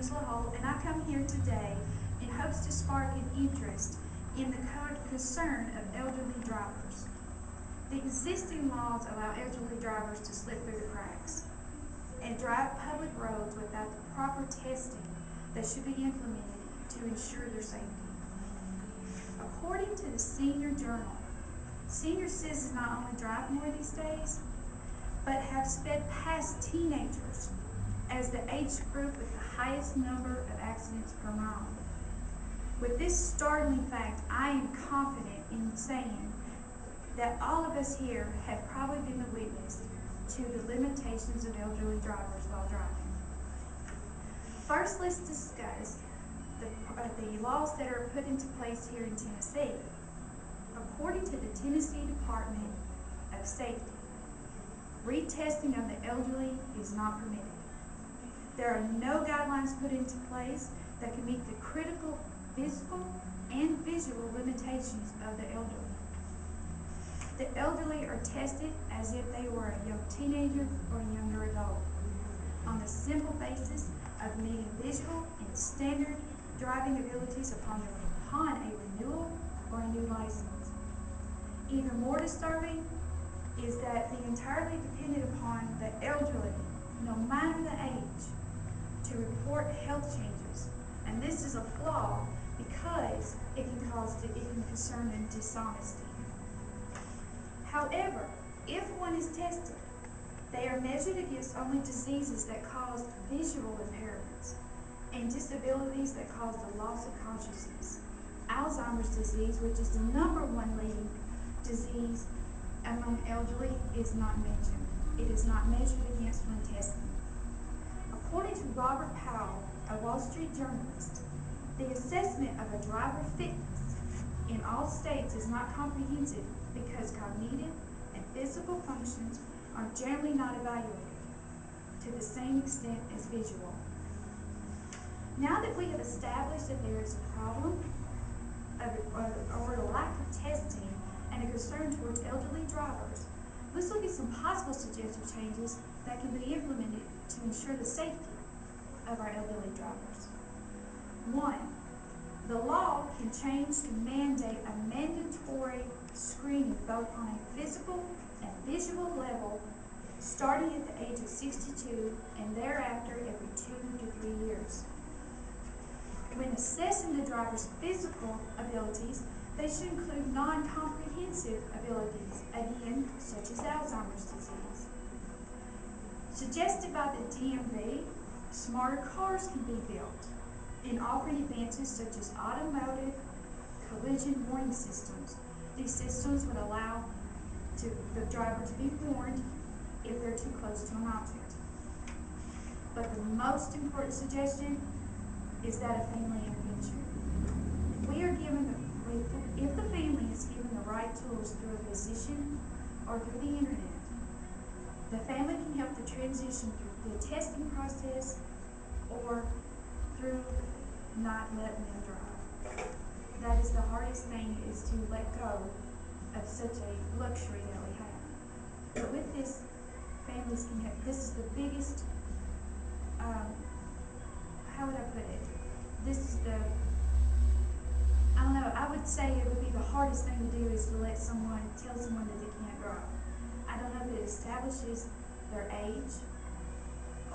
Angela Holt, and I come here today in hopes to spark an interest in the concern of elderly drivers. The existing laws allow elderly drivers to slip through the cracks and drive public roads without the proper testing that should be implemented to ensure their safety. According to the Senior Journal, senior citizens not only drive more these days, but have sped past teenagers as the age group with the highest number of accidents per mile. With this startling fact, I am confident in saying that all of us here have probably been the witness to the limitations of elderly drivers while driving. First, let's discuss the laws that are put into place here in Tennessee. According to the Tennessee Department of Safety, retesting of the elderly is not permitted. There are no guidelines put into place that can meet the critical physical and visual limitations of the elderly. The elderly are tested as if they were a young teenager or a younger adult on the simple basis of meeting visual and standard driving abilities upon a renewal or a new license. Even more disturbing is that they entirely depended upon the elderly, no matter the age, to report health changes. And this is a flaw because it can concern in dishonesty. However, if one is tested, they are measured against only diseases that cause visual impairments and disabilities that cause the loss of consciousness. Alzheimer's disease, which is the #1 leading disease among elderly, is not mentioned. It is not measured against when testing. According to Robert Powell, a Wall Street journalist, the assessment of a driver fitness in all states is not comprehensive because cognitive and physical functions are generally not evaluated to the same extent as visual. Now that we have established that there is a problem or a lack of testing and a concern towards elderly drivers, let's look at some possible suggested changes that can be implemented to ensure the safety of our elderly drivers. 1. The law can change to mandate a mandatory screening both on a physical and visual level starting at the age of 62 and thereafter every 2 to 3 years. When assessing the driver's physical abilities, they should include non-comprehensive abilities, again, such as Alzheimer's disease. Suggested by the DMV, smarter cars can be built in offering advances such as automotive collision warning systems. These systems would allow the driver to be warned if they're too close to an object. But the most important suggestion is that of family intervention. If the family is given the right tools through a physician or through the internet, the family can help the transition through the testing process or through not letting them drive. That is the hardest thing, is to let go of such a luxury that we have. But with this, families can have, this is the biggest, how would I put it? This is I don't know, I would say it would be the hardest thing to do is to tell someone that they can't drive. I don't know if it establishes their age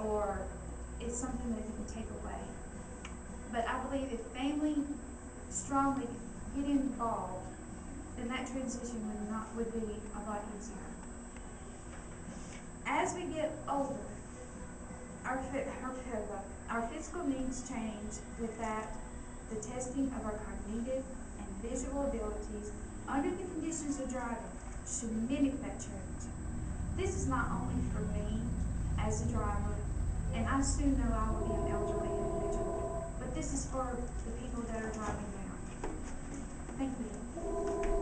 or it's something that they can take away. But I believe if family strongly get involved, then that transition would be a lot easier. As we get older, our physical needs change. With that, the testing of our cognitive and visual abilities under the conditions of driving should mimic that change. This is not only for me as a driver, and I soon know I will be an elderly individual, but this is for the people that are driving now. Thank you.